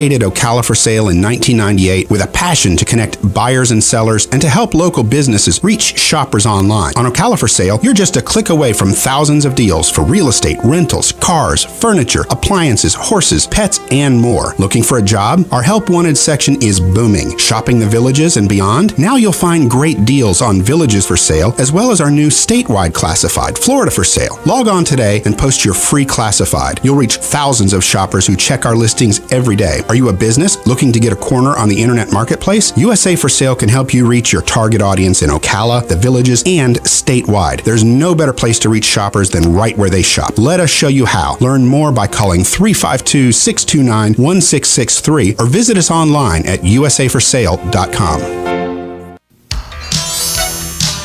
Created Ocala for Sale in 1998 with a passion to connect buyers and sellers and to help local businesses reach shoppers online. On Ocala for Sale, you're just a click away from thousands of deals for real estate, rentals, cars, furniture, appliances, horses, pets, and more. Looking for a job? Our Help Wanted section is booming. Shopping the villages and beyond? Now you'll find great deals on villages for sale, as well as our new statewide classified, Florida for Sale. Log on today and post your free classified. You'll reach thousands of shoppers who check our listings every day. Are you a business looking to get a corner on the internet marketplace? USA for Sale can help you reach your target audience in Ocala, the villages, and statewide. There's no better place to reach shoppers than right where they shop. Let us show you how. Learn more by calling 352-629-1663 or visit us online at usaforsale.com.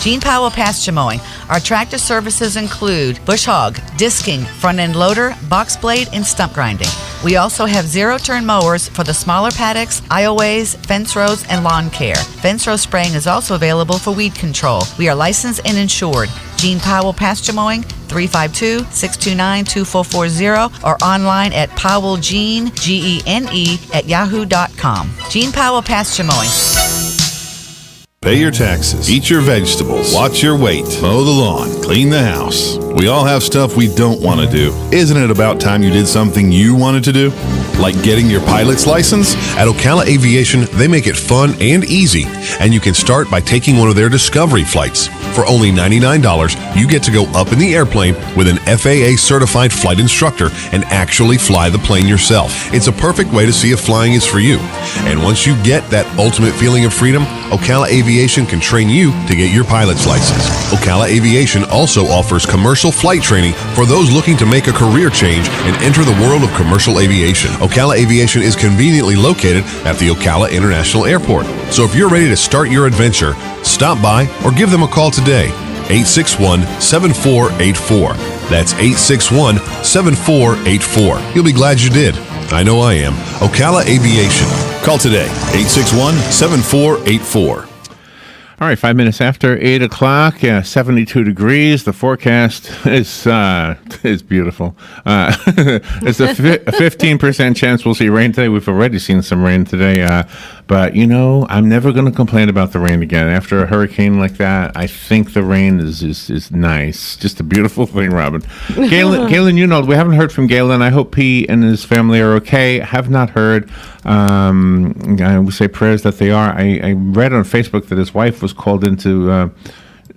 Gene Powell Pasture Mowing. Our tractor services include bush hog, disking, front end loader, box blade, and stump grinding. We also have zero-turn mowers for the smaller paddocks, aisleways, fence rows, and lawn care. Fence row spraying is also available for weed control. We are licensed and insured. Gene Powell Pasture Mowing, 352-629-2440, or online at powellgene, Gene, at yahoo.com. Gene Powell Pasture Mowing. Pay your taxes, eat your vegetables, watch your weight, mow the lawn, clean the house. We all have stuff we don't want to do. Isn't it about time you did something you wanted to do? Like getting your pilot's license? At Ocala Aviation, they make it fun and easy, and you can start by taking one of their Discovery flights. For only $99, you get to go up in the airplane with an FAA-certified flight instructor and actually fly the plane yourself. It's a perfect way to see if flying is for you. And once you get that ultimate feeling of freedom, Ocala Aviation can train you to get your pilot's license. Ocala Aviation also offers commercial flight training for those looking to make a career change and enter the world of commercial aviation. Ocala Aviation is conveniently located at the Ocala International Airport. So if you're ready to start your adventure, stop by or give them a call today. 861-7484. That's 861-7484. You'll be glad you did. I know I am. Ocala Aviation. Call today, 861-7484. All right, 5 minutes after 8 o'clock, 72 degrees. The forecast is beautiful. It's a 15% chance we'll see rain today. We've already seen some rain today. But, you know, I'm never going to complain about the rain again. After a hurricane like that, I think the rain is nice. Just a beautiful thing, Robin. Galen, you know, we haven't heard from Galen. I hope he and his family are okay. I have not heard. We say prayers that they are. I read on Facebook that his wife was called into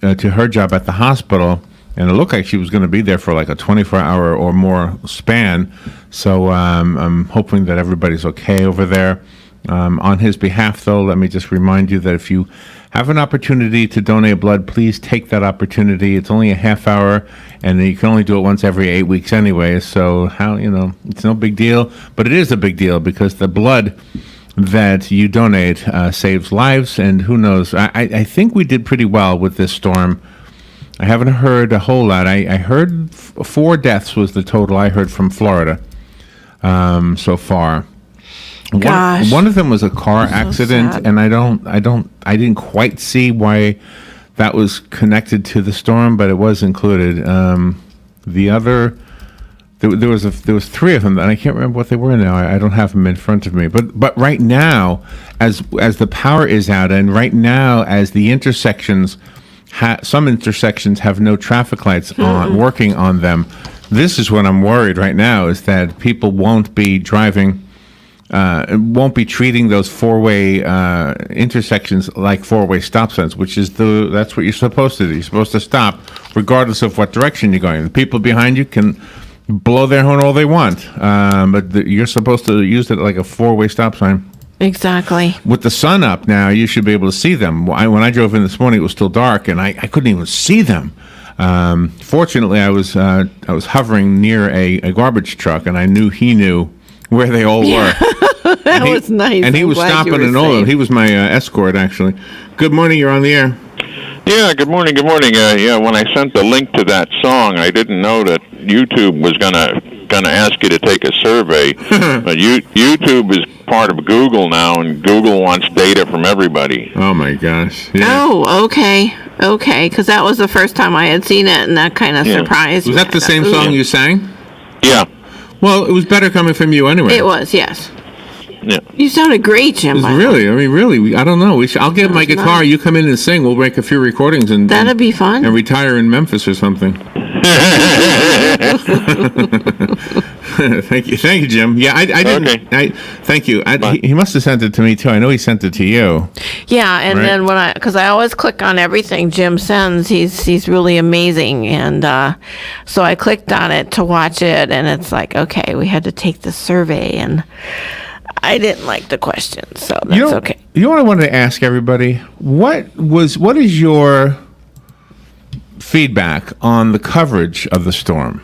to her job at the hospital, and it looked like she was going to be there for like a 24-hour or more span. So I'm hoping that everybody's okay over there. On his behalf, though, let me just remind you that if you have an opportunity to donate blood, please take that opportunity. It's only a half hour, and you can only do it once every 8 weeks anyway. So it's no big deal, but it is a big deal because the blood that you donate saves lives, and who knows? I think we did pretty well with this storm. I haven't heard a whole lot. I heard 4 deaths was the total I heard from Florida so far. Gosh. One of them was a car accident, sad. and I didn't quite see why that was connected to the storm, but it was included. The other, there was 3 of them, and I can't remember what they were now. I don't have them in front of me. But right now, as the power is out, and right now as the intersections, some intersections have no traffic lights on working on them. This is what I'm worried right now, is that people won't be driving. Won't be treating those 4-way intersections like 4-way stop signs, which is that's what you're supposed to do. You're supposed to stop regardless of what direction you're going. The people behind you can blow their horn all they want, but you're supposed to use it like a 4-way stop sign. Exactly. With the sun up now, you should be able to see them. When I drove in this morning, it was still dark, and I couldn't even see them. Fortunately, I was hovering near a garbage truck, and I knew he knew where they all were. That was nice. And he was stopping and all. He was my escort, actually. Good morning. You're on the air. Yeah, good morning. When I sent the link to that song, I didn't know that YouTube was gonna ask you to take a survey. But YouTube is part of Google now, and Google wants data from everybody. Oh my gosh! Yeah. Oh, okay, because that was the first time I had seen it, and that kind of surprised me. Was that the same song you sang? Yeah. Well, it was better coming from you anyway. It was, yes. Yeah. You sounded great, Jim. by the way. Really, I mean, really, I don't know. I'll get my That's guitar. nice. You come in and sing. We'll make a few recordings and That'd be fun. and retire in Memphis or something. Thank you, Jim. Yeah, I didn't. Okay. Thank you. He must have sent it to me too. I know he sent it to you. Yeah, and Right. then because I always click on everything Jim sends, he's really amazing, and so I clicked on it to watch it, and it's like, okay, we had to take the survey, and I didn't like the questions, so that's okay. You know what I wanted to ask everybody? What is your feedback on the coverage of the storm?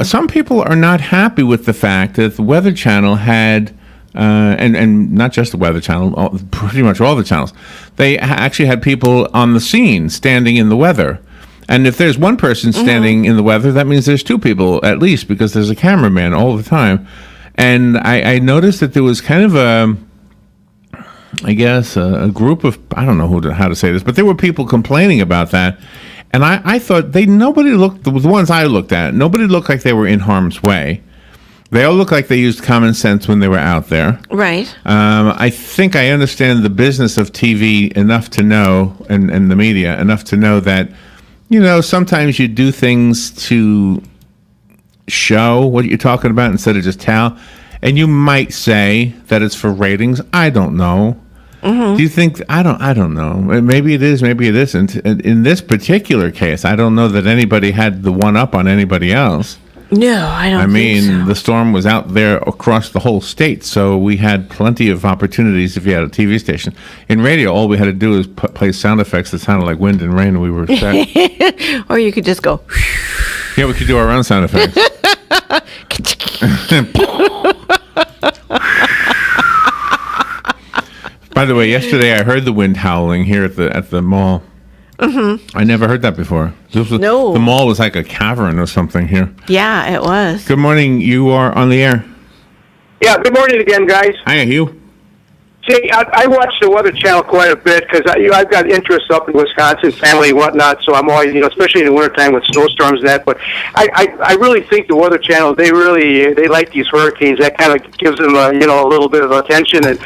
Some people are not happy with the fact that the Weather Channel had, and not just the Weather Channel, pretty much all the channels, they actually had people on the scene standing in the weather. And if there's one person standing in the weather, that means there's two people at least, because there's a cameraman all the time. And I noticed that there was kind of a group of, I don't know how to say this, but there were people complaining about that. And I thought nobody looked, the ones I looked at, nobody looked like they were in harm's way. They all looked like they used common sense when they were out there. Right. I think I understand the business of TV enough to know, and the media, enough to know that, sometimes you do things to show what you're talking about instead of just tell. And you might say that it's for ratings. I don't know. Do you think? I don't know. Maybe it is. Maybe it isn't. In this particular case, I don't know that anybody had the one up on anybody else. No, I don't. I mean, think so. the storm was out there across the whole state, so we had plenty of opportunities if you had a TV station. In radio, all we had to do was play sound effects that sounded like wind and rain, and we were set. Or you could just go. Yeah, we could do our own sound effects. By the way, yesterday I heard the wind howling here at the mall. I never heard that before. No. The mall was like a cavern or something here. Yeah, it was. Good morning. You are on the air. Yeah, good morning again, guys. Hiya, Hugh. See, I watch the Weather Channel quite a bit because I've got interests up in Wisconsin, family and whatnot, so I'm always, especially in the wintertime with snowstorms and that, but I really think the Weather Channel, they like these hurricanes. That kind of gives them, a little bit of attention, and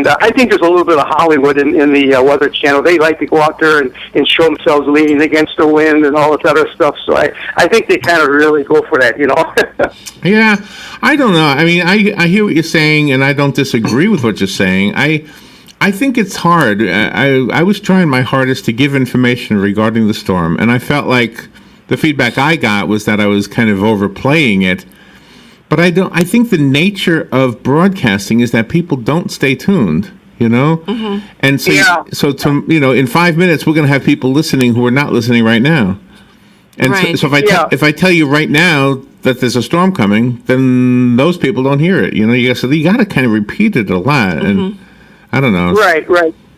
I think there's a little bit of Hollywood in the Weather Channel. They like to go out there and show themselves leaning against the wind and all this other stuff, so I think they kind of really go for that, Yeah, I don't know. I mean, I hear what you're saying, and I don't disagree with what you're saying. I think it's hard. I was trying my hardest to give information regarding the storm, and I felt like the feedback I got was that I was kind of overplaying it. But I think the nature of broadcasting is that people don't stay tuned, And so, Yeah. in 5 minutes we're going to have people listening who are not listening right now. And Right. so if I tell you right now that there's a storm coming, then those people don't hear it. You got to kind of repeat it a lot, and I don't know. Right.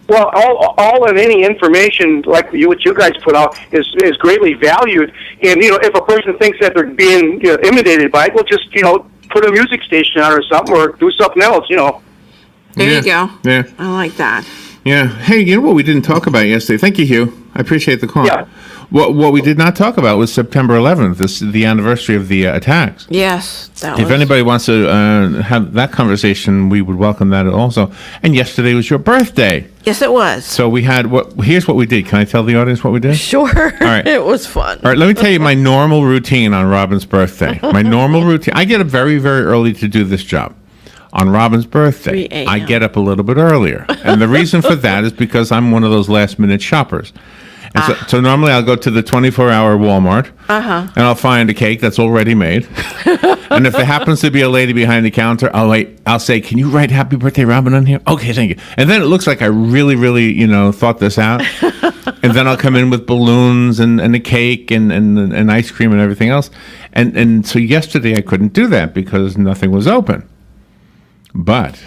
Well, all of any information like what you guys put out is greatly valued. And if a person thinks that they're being intimidated by it, well, just put a music station on or something, or do something else. There you go. Yeah. I like that. Yeah. Hey, you know what we didn't talk about yesterday? Thank you, Hugh. I appreciate the call. Yeah. What we did not talk about was September 11th. This is the anniversary of the attacks. Yes, that If was. anybody wants to have that conversation, we would welcome that also. And yesterday was your birthday. Yes, it was. So we had here's what we did. Can I tell the audience what we did? Sure. All right. It was fun. All right, let me tell you my normal routine on Robin's birthday. My normal routine. I get up very, very early to do this job. On Robin's birthday, 3 a.m. I get up a little bit earlier. And the reason for that is because I'm one of those last-minute shoppers. And so normally I'll go to the 24-hour Walmart, and I'll find a cake that's already made. And if there happens to be a lady behind the counter, I'll say, "Can you write Happy Birthday, Robin, on here?" Okay, thank you. And then it looks like I really, really, thought this out. And then I'll come in with balloons and a cake and ice cream and everything else. And so yesterday I couldn't do that because nothing was open. But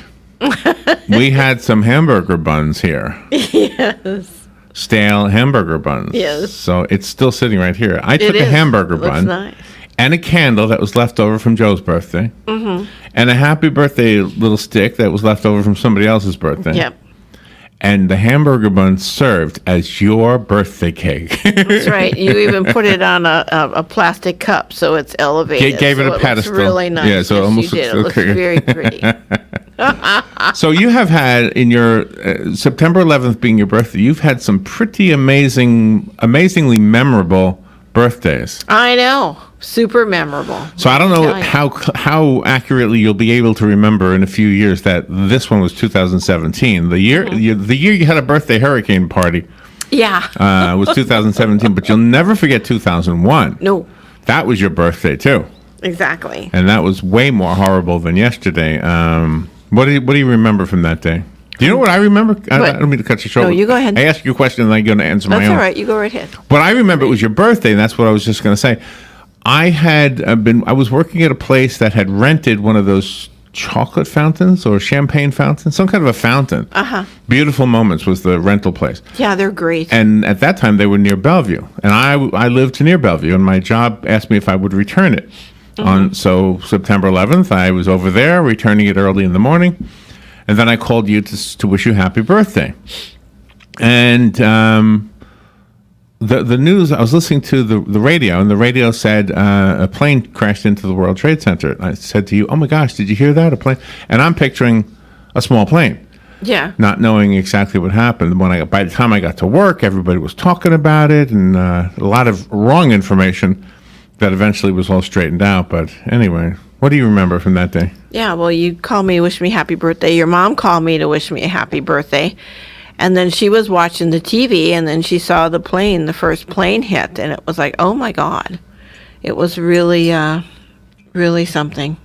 we had some hamburger buns here. Yes. Stale hamburger buns. Yes. So it's still sitting right here. I took It a is. hamburger It looks bun nice. and a candle that was left over from Joe's birthday, and a happy birthday little stick that was left over from somebody else's birthday. Yep. And the hamburger bun served as your birthday cake. That's right. You even put it on a plastic cup so it's elevated. Gave it so a looks pedestal. really nice. Yeah, so it Yes, almost you did. looks It looks very pretty. So you have had, in your September 11th being your birthday, you've had some pretty amazingly memorable birthdays. I know. Super memorable. So I don't know Tell you. how accurately you'll be able to remember in a few years that this one was 2017. The year you had a birthday hurricane party Yeah. was 2017, but you'll never forget 2001. No. That was your birthday too. Exactly. And that was way more horrible than yesterday. What do you remember from that day? Do you know what I remember? I don't mean to cut you short. No, you go ahead. I asked you a question and I'm going to answer my own. That's all right. You go right ahead. What I remember, it was your birthday, and that's what I was just going to say. I was working at a place that had rented one of those chocolate fountains or champagne fountains, some kind of a fountain. Uh-huh. Beautiful Moments was the rental place. Yeah, they're great. And at that time, they were near Bellevue. And I lived near Bellevue, and my job asked me if I would return it. So September 11th, I was over there, returning it early in the morning. And then I called you to wish you happy birthday. And the news, I was listening to the radio, and the radio said a plane crashed into the World Trade Center. I said to you, oh my gosh, did you hear that? A plane? And I'm picturing a small plane. Yeah. Not knowing exactly what happened. By the time I got to work, everybody was talking about it, and a lot of wrong information that eventually was all straightened out. But anyway, what do you remember from that day? Yeah, well, you called me, wish me happy birthday. Your mom called me to wish me a happy birthday. And then she was watching the TV, and then she saw the first plane hit, and it was like, oh my God. It was really, really something.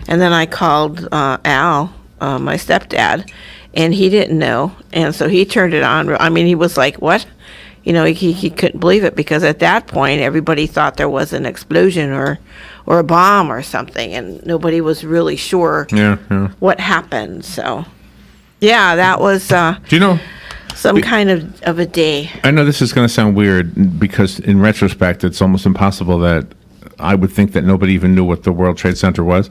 And then I called Al, my stepdad, and he didn't know. And so he turned it on. I mean, he was like, what? You know, he couldn't believe it, because at that point, everybody thought there was an explosion or a bomb or something, and nobody was really sure what happened. So, yeah, that was Do you know? some kind of a day. I know this is going to sound weird, because in retrospect, it's almost impossible that I would think that nobody even knew what the World Trade Center was.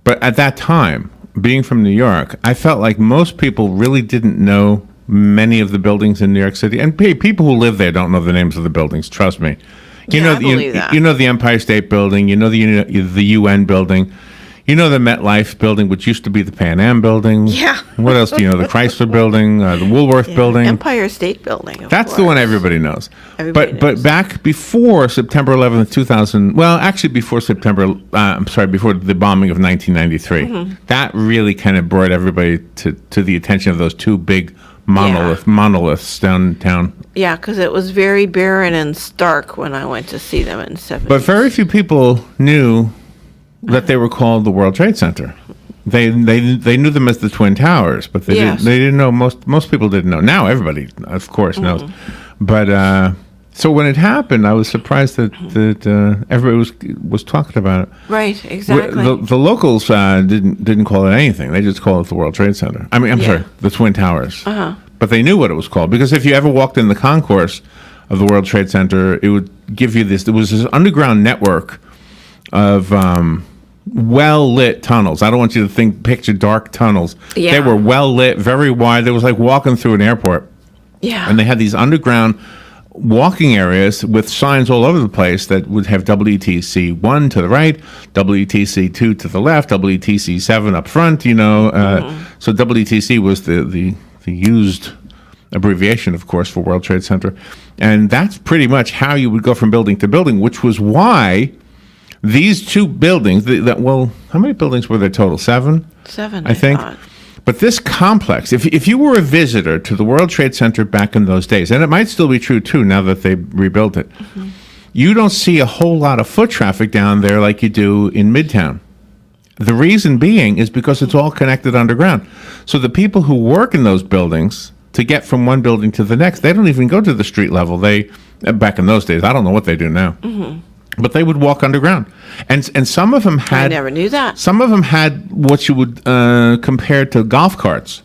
But at that time, being from New York, I felt like most people really didn't know many of the buildings in New York City. And people who live there don't know the names of the buildings, trust me. You know, I believe that. You know the Empire State Building, you know the UN building, you know the MetLife building, which used to be the Pan Am building. Yeah. What else do you know? The Chrysler building, the Woolworth building. Empire State Building. That's the one everybody knows. Everybody but knows. back before September 11th, 2000, well, actually before before the bombing of 1993, that really kind of brought everybody to the attention of those two big monoliths downtown. Yeah, because it was very barren and stark when I went to see them in 70s. But very few people knew that they were called the World Trade Center. They knew them as the Twin Towers, but they didn't know. Most people didn't know. Now everybody, of course, knows. But so when it happened, I was surprised that everybody was talking about it. Right, exactly. The locals didn't call it anything. They just called it the World Trade Center. I mean, I'm sorry, the Twin Towers. But they knew what it was called, because if you ever walked in the concourse of the World Trade Center, it would give you this. There was this underground network of well-lit tunnels. I don't want you to picture dark tunnels. Yeah. They were well-lit, very wide. It was like walking through an airport. Yeah. And they had these underground walking areas with signs all over the place that would have WTC 1 to the right, WTC 2 to the left, WTC 7 up front, you know. So WTC was the used abbreviation, of course, for World Trade Center. And that's pretty much how you would go from building to building, which was why these two buildings, well, how many buildings were there total? 7? 7, I think. thought. But this complex, if you were a visitor to the World Trade Center back in those days, and it might still be true too now that they rebuilt it, you don't see a whole lot of foot traffic down there like you do in Midtown. The reason being is because it's all connected underground. So the people who work in those buildings, to get from one building to the next, they don't even go to the street level. Back in those days, I don't know what they do now. But they would walk underground, and some of them had. I never knew that. Some of them had what you would compare to golf carts.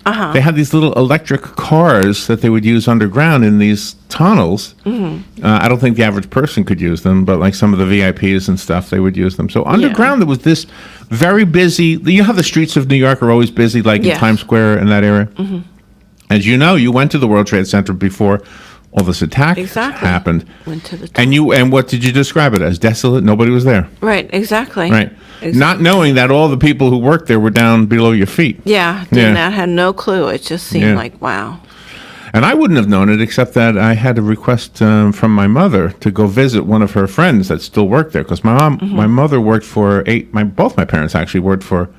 They had these little electric cars that they would use underground in these tunnels. I don't think the average person could use them, but like some of the VIPs and stuff, they would use them. So underground, there was this very busy. You know how the streets of New York are always busy, like in Times Square and that area. As you know, you went to the World Trade Center before all this attack Exactly. happened. Went to the And what did you describe it as? Desolate? Nobody was there. Right, exactly. Right. Exactly. Not knowing that all the people who worked there were down below your feet. Yeah, I had no clue. It just seemed like, wow. And I wouldn't have known it except that I had a request from my mother to go visit one of her friends that still worked there, because my mother worked for both my parents actually worked for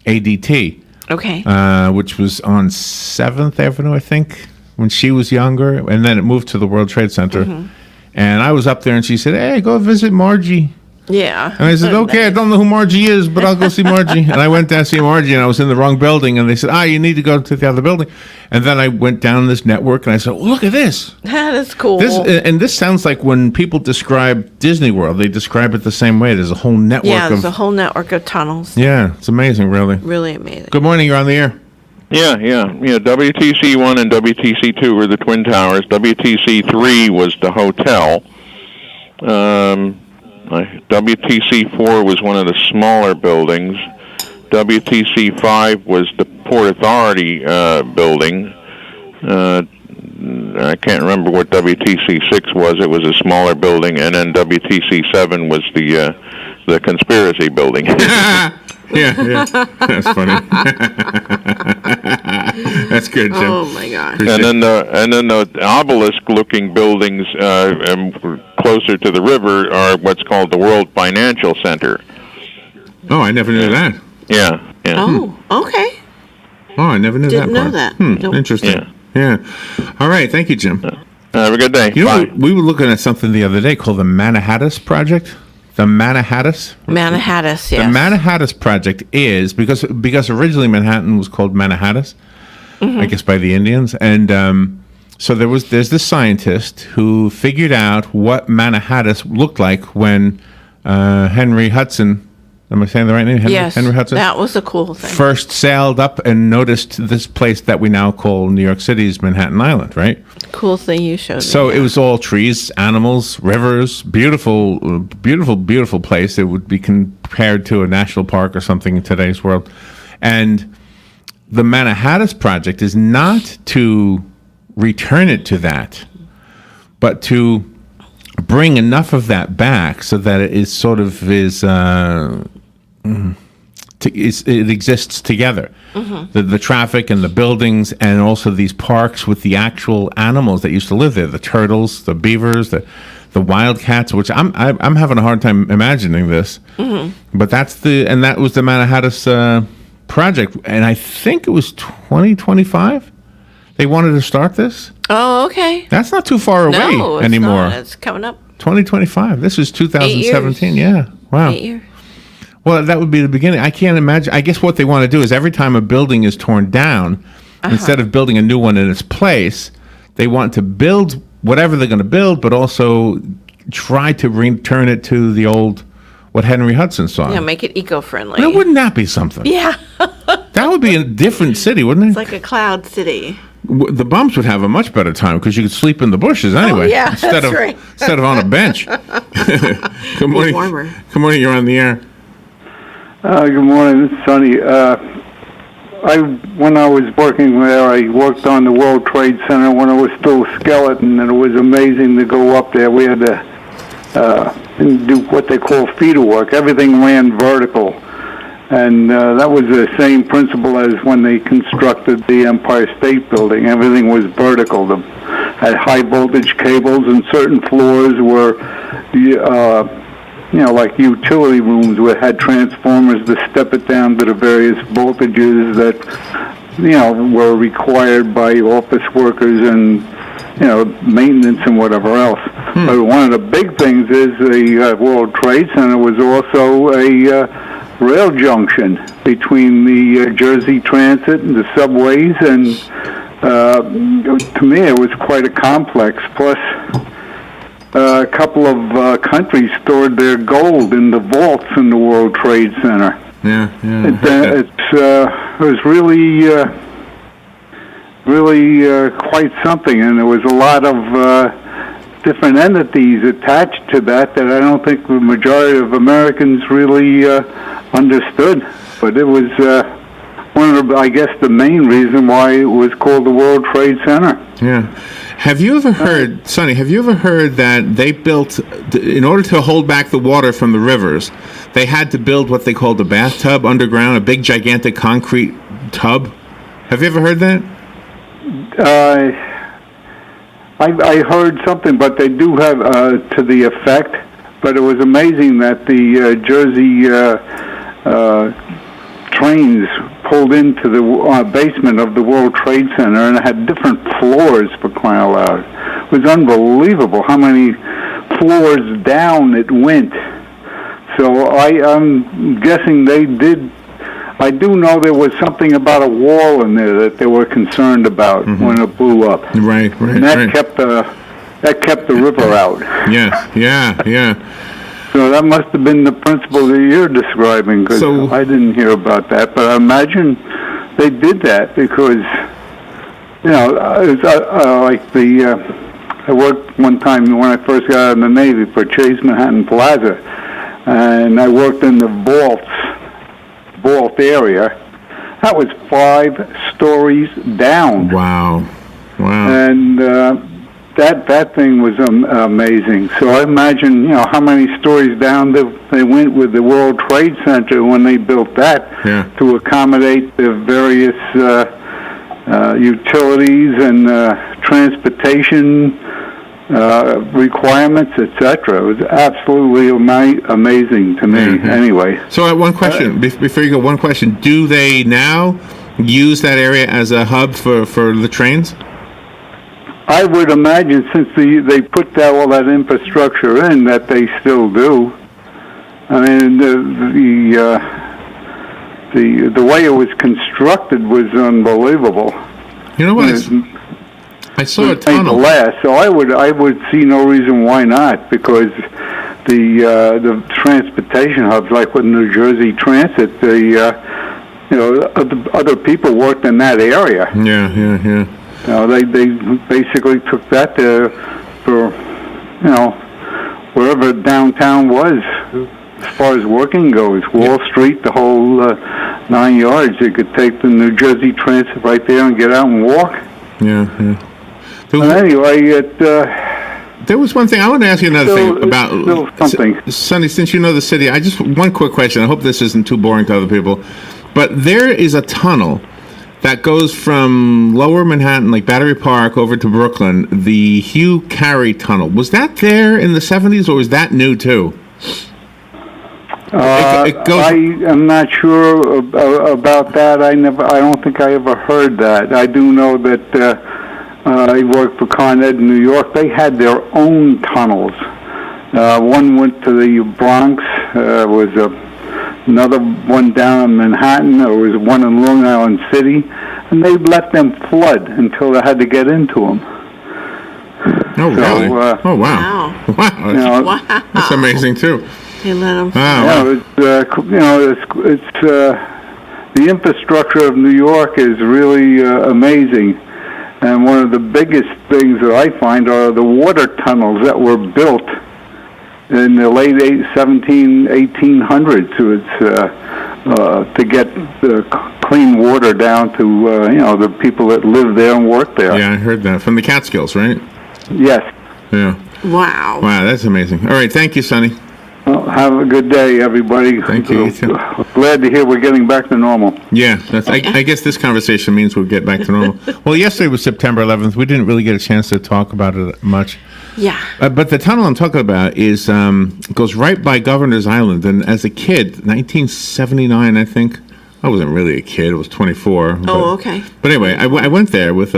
ADT, Okay. which was on 7th Avenue, I think, when she was younger, and then it moved to the World Trade Center. And I was up there, and she said, "Hey, go visit Margie." Yeah. And I said, "Okay, I don't know who Margie is, but I'll go see Margie." And I went down to see Margie, and I was in the wrong building. And they said, "You need to go to the other building." And then I went down this network, and I said, "Look at this." That is cool. This sounds like when people describe Disney World, they describe it the same way. There's a whole network there's a whole network of tunnels. Yeah, it's amazing, really. Really amazing. Good morning, you're on the air. Yeah. WTC 1 and WTC 2 were the Twin Towers. WTC 3 was the hotel. WTC 4 was one of the smaller buildings. WTC 5 was the Port Authority building. I can't remember what WTC 6 was. It was a smaller building, and then WTC 7 was the conspiracy building. Yeah, that's funny. That's good, Jim. Oh my gosh! And then the obelisk-looking buildings closer to the river are what's called the World Financial Center. Oh, I never knew that. Yeah. Oh, okay. Oh, I never knew Didn't that. know that. Nope. Interesting. Yeah. All right. Thank you, Jim. Have a good day. You know, Bye. we were looking at something the other day called the Manhattan Project. The Manhattan? Manhattan, yes. The Manhattan Project is, because originally Manhattan was called Manhattan, I guess by the Indians. And so there's this scientist who figured out what Manhattan looked like when Henry Hudson, am I saying the right name? Henry Hudson? That was a cool thing. First sailed up and noticed this place that we now call New York City's Manhattan Island, right? Cool thing you showed me. So it was all trees, animals, rivers, beautiful, beautiful, beautiful place. It would be compared to a national park or something in today's world. And the Manhattan Project is not to return it to that, but to bring enough of that back so that it is sort of it exists together. The traffic and the buildings, and also these parks with the actual animals that used to live there, the turtles, the beavers, the wildcats, which I'm having a hard time imagining this. But that was the Manhattan project, and I think it was 2025 they wanted to start this. Oh, okay. That's not too far away No, it's anymore. not. It's coming up. 2025. This is 2017. 8 Yeah. Wow. 8 years. Well, that would be the beginning. I can't imagine. I guess what they want to do is every time a building is torn down, instead of building a new one in its place, they want to build whatever they're going to build, but also try to return it to the old, what Henry Hudson saw. Yeah, make it eco-friendly. Now, wouldn't that be something? Yeah. That would be a different city, wouldn't it? It's like a cloud city. The bumps would have a much better time because you could sleep in the bushes anyway. yeah, instead that's of right. instead of on a bench. Good morning. warmer. Good morning. You're on the air. Good morning, this is Sonny. When I was working there, I worked on the World Trade Center when it was still a skeleton, and it was amazing to go up there. We had to do what they call feeder work. Everything ran vertical, and that was the same principle as when they constructed the Empire State Building. Everything was vertical. Had high voltage cables, and certain floors were like utility rooms where it had transformers to step it down to the various voltages that, were required by office workers and, maintenance and whatever else. But one of the big things is the World Trade Center was also a rail junction between the Jersey Transit and the subways, and to me it was quite a complex. Plus, a couple of countries stored their gold in the vaults in the World Trade Center. Yeah. It was really quite something, and there was a lot of different entities attached to that I don't think the majority of Americans really understood. But it was I guess, the main reason why it was called the World Trade Center. Yeah. Have you ever heard, Sonny, that they built, in order to hold back the water from the rivers, they had to build what they called a bathtub underground, a big, gigantic concrete tub? Have you ever heard that? I heard something, but they do have to the effect. But it was amazing that the Jersey trains pulled into the basement of the World Trade Center, and it had different floors, for crying out loud. It was unbelievable how many floors down it went. So I'm guessing they did. I do know there was something about a wall in there that they were concerned about when it blew up. Right. And that kept the river out. Yeah. So that must have been the principle that you're describing, because I didn't hear about that. But I imagine they did that because, I worked one time when I first got out of the Navy for Chase Manhattan Plaza, and I worked in the vault area. That was 5 stories down. Wow. And that thing was amazing. So I imagine, how many stories down they went with the World Trade Center when they built that to accommodate the various utilities and transportation requirements, etc. It was absolutely amazing to me. Anyway. So one question, before you go, one question. Do they now use that area as a hub for the trains? I would imagine, since they put all that infrastructure in, that they still do. I mean, the way it was constructed was unbelievable. You know what? I saw a tunnel. So I would see no reason why not, because the transportation hubs, like with New Jersey Transit, other people worked in that area. Yeah. They basically took that for wherever downtown was, as far as working goes. Wall Street, the whole 9 yards. You could take the New Jersey Transit right there and get out and walk. Yeah. But anyway, there was one thing I want to ask you. Another thing about something. Sonny, since you know the city, one quick question. I hope this isn't too boring to other people, but there is a tunnel that goes from Lower Manhattan, like Battery Park, over to Brooklyn, the Hugh Carey Tunnel. Was that there in the 70s, or was that new too? I am not sure about that. I don't think I ever heard that. I do know that I worked for Con Ed in New York. They had their own tunnels. One went to the Bronx. Was another one down in Manhattan. There was one in Long Island City, and they let them flood until they had to get into them. Oh, really? Oh, wow. Wow. That's amazing, too. They let them flood. It's the infrastructure of New York is really amazing. And one of the biggest things that I find are the water tunnels that were built in the late 1800s to get clean water down to the people that live there and work there. Yeah, I heard that from the Catskills, right? Yes. Yeah. Wow, that's amazing. All right, thank you, Sonny. Well, have a good day, everybody. Thank you. You too. Glad to hear we're getting back to normal. Yeah, I guess this conversation means we'll get back to normal. Well, yesterday was September 11th. We didn't really get a chance to talk about it much. Yeah. But the tunnel I'm talking about is goes right by Governor's Island. And as a kid, 1979, I think. I wasn't really a kid. I was 24. Oh, okay. But anyway, I went there with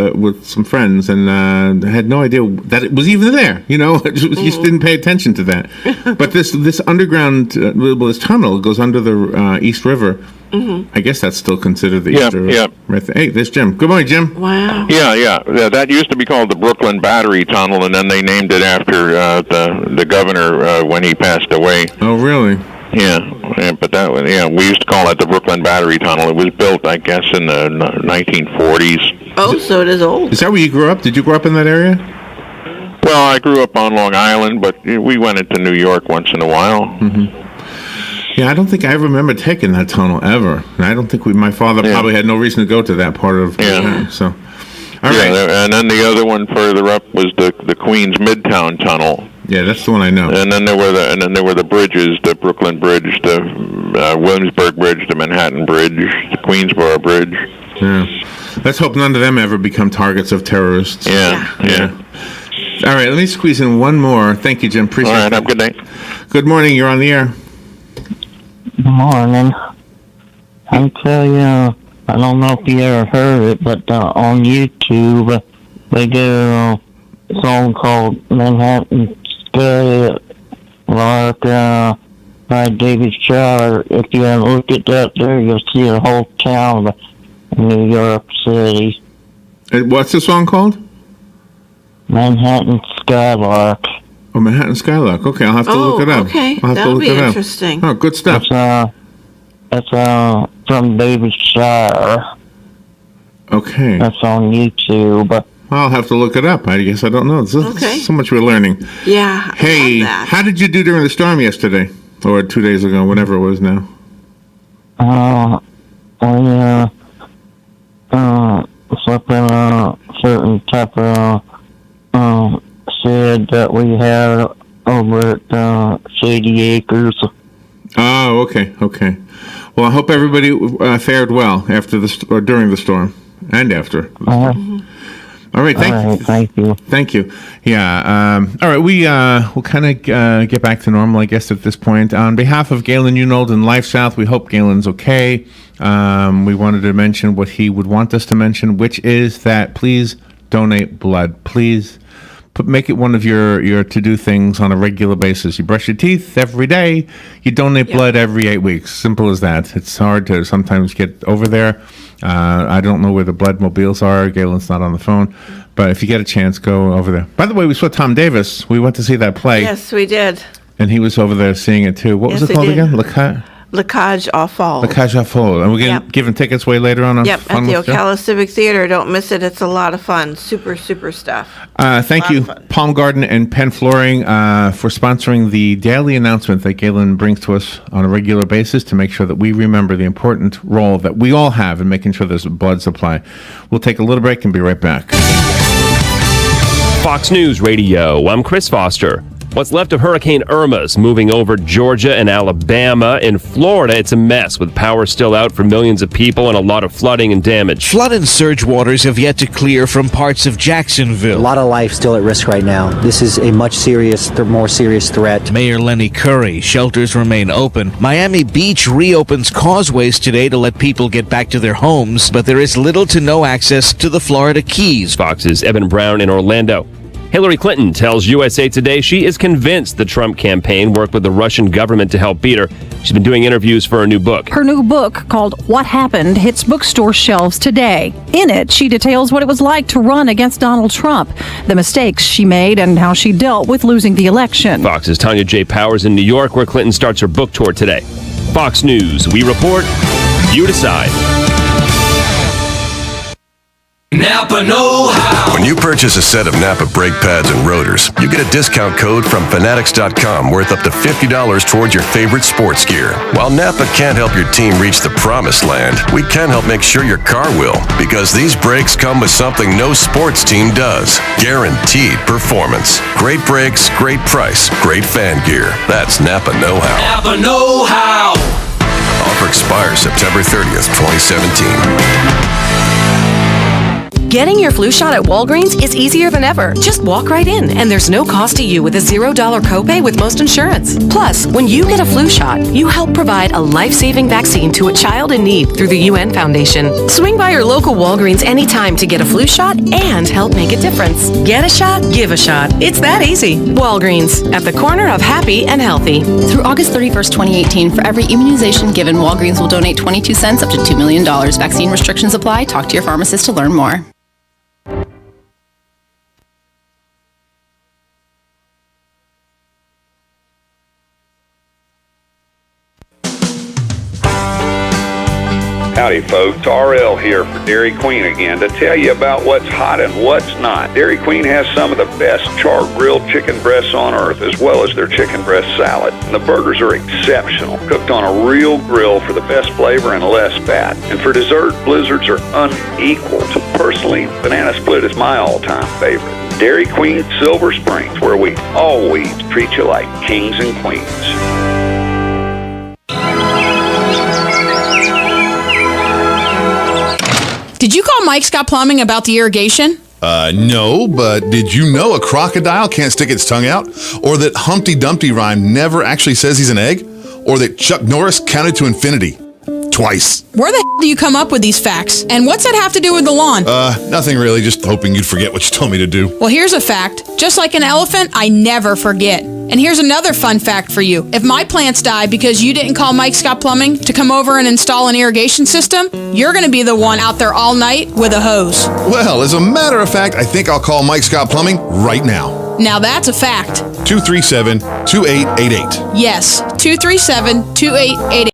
some friends, and I had no idea that it was even there. You just didn't pay attention to that. But this underground, this tunnel goes under the East River. Mm-hmm. I guess that's still considered the East River. Yeah. Right there. Hey, there's Jim. Good morning, Jim. Wow. Yeah. That used to be called the Brooklyn Battery Tunnel, and then they named it after the governor when he passed away. Oh, really? Yeah, but that was, we used to call it the Brooklyn Battery Tunnel. It was built, I guess, in the 1940s. Oh, so it is old. Is that where you grew up? Did you grow up in that area? Well, I grew up on Long Island, but we went into New York once in a while. Mm-hmm. Yeah, I don't think I remember taking that tunnel ever. And I don't think my father probably had no reason to go to that part of Manhattan. So, all right. And then the other one further up was the Queens Midtown Tunnel. Yeah, that's the one I know. And then there were the bridges, the Brooklyn Bridge, the Williamsburg Bridge, the Manhattan Bridge, the Queensboro Bridge. Yeah. Let's hope none of them ever become targets of terrorists. Yeah. All right, let me squeeze in one more. Thank you, Jim. Appreciate it. All right, have a good day. Good morning. You're on the air. Good morning. I'll tell you, I don't know if you ever heard it, but on YouTube, they did a song called Manhattan Skylark by David Schuyler. If you look at that there, you'll see the whole town of New York City. What's the song called? Manhattan Skylark. Oh, Manhattan Skylark. Okay, I'll have to look it up. Okay, I'll have that'll to look be it interesting. Up. Oh, good stuff. That's from David Schuyler. Okay. That's on YouTube. I'll have to look it up. I guess I don't know. So much we're learning. Yeah. Hey, how did you do during the storm yesterday? Or 2 days ago, whatever it was now? Slept in a certain type of shed that we had over at Shady Acres. Oh, okay. Well, I hope everybody fared well after or during the storm and after. All right, thank you. Thank you. Yeah. All right, we'll kind of get back to normal, I guess, at this point. On behalf of Galen Unold and Life South, we hope Galen's okay. We wanted to mention what he would want us to mention, which is that please donate blood. Please make it one of your to-do things on a regular basis. You brush your teeth every day. You donate blood every 8 weeks. Simple as that. It's hard to sometimes get over there. I don't know where the blood mobiles are. Galen's not on the phone. But if you get a chance, go over there. By the way, we saw Tom Davis. We went to see that play. Yes, we did. And he was over there seeing it, too. What was it called again? La Cage aux Folles. La Cage aux Folles. And we're giving tickets away later on. At the Ocala Civic Theater. Don't miss it. It's a lot of fun. Super stuff. Thank you, Palm Garden and Penn Flooring, for sponsoring the daily announcement that Galen brings to us on a regular basis to make sure that we remember the important role that we all have in making sure there's a blood supply. We'll take a little break and be right back. Fox News Radio, I'm Chris Foster. What's left of Hurricane Irma's moving over Georgia and Alabama. In Florida, it's a mess with power still out for millions of people and a lot of flooding and damage. Flood and surge waters have yet to clear from parts of Jacksonville. A lot of life still at risk right now. This is a much more serious threat. Mayor Lenny Curry, shelters remain open. Miami Beach reopens causeways today to let people get back to their homes, but there is little to no access to the Florida Keys. Fox's Evan Brown in Orlando. Hillary Clinton tells USA Today she is convinced the Trump campaign worked with the Russian government to help beat her. She's been doing interviews for her new book. Her new book, called What Happened, hits bookstore shelves today. In it, she details what it was like to run against Donald Trump, the mistakes she made, and how she dealt with losing the election. Fox's Tanya J. Powers in New York, where Clinton starts her book tour today. Fox News, we report, you decide. Napa know-how. When you purchase a set of Napa brake pads and rotors, you get a discount code from Fanatics.com worth up to $50 towards your favorite sports gear. While Napa can't help your team reach the promised land, we can help make sure your car will, because these brakes come with something no sports team does: guaranteed performance. Great brakes, great price, great fan gear. That's Napa know-how. Napa know-how. Offer expires September 30th, 2017. Getting your flu shot at Walgreens is easier than ever. Just walk right in, and there's no cost to you with a $0 copay with most insurance. Plus, when you get a flu shot, you help provide a life-saving vaccine to a child in need through the UN Foundation. Swing by your local Walgreens anytime to get a flu shot and help make a difference. Get a shot, give a shot. It's that easy. Walgreens, at the corner of happy and healthy. Through August 31st, 2018, for every immunization given, Walgreens will donate 22 cents up to $2 million. Vaccine restrictions apply. Talk to your pharmacist to learn more. Howdy, folks, RL here for Dairy Queen again to tell you about what's hot and what's not. Dairy Queen has some of the best char-grilled chicken breasts on earth, as well as their chicken breast salad. And the burgers are exceptional, cooked on a real grill for the best flavor and less fat. And for dessert, blizzards are unequaled. Personally, banana split is my all-time favorite. Dairy Queen Silver Springs, where we always treat you like kings and queens. Did you call Mike Scott Plumbing about the irrigation? No, but did you know a crocodile can't stick its tongue out? Or that Humpty Dumpty rhyme never actually says he's an egg? Or that Chuck Norris counted to infinity? Twice. Where the hell do you come up with these facts? And what's that have to do with the lawn? Nothing really, just hoping you'd forget what you told me to do. Well, here's a fact. Just like an elephant, I never forget. And here's another fun fact for you. If my plants die because you didn't call Mike Scott Plumbing to come over and install an irrigation system, you're going to be the one out there all night with a hose. Well, as a matter of fact, I think I'll call Mike Scott Plumbing right now. Now that's a fact. 237-2888. Yes, 237-2888.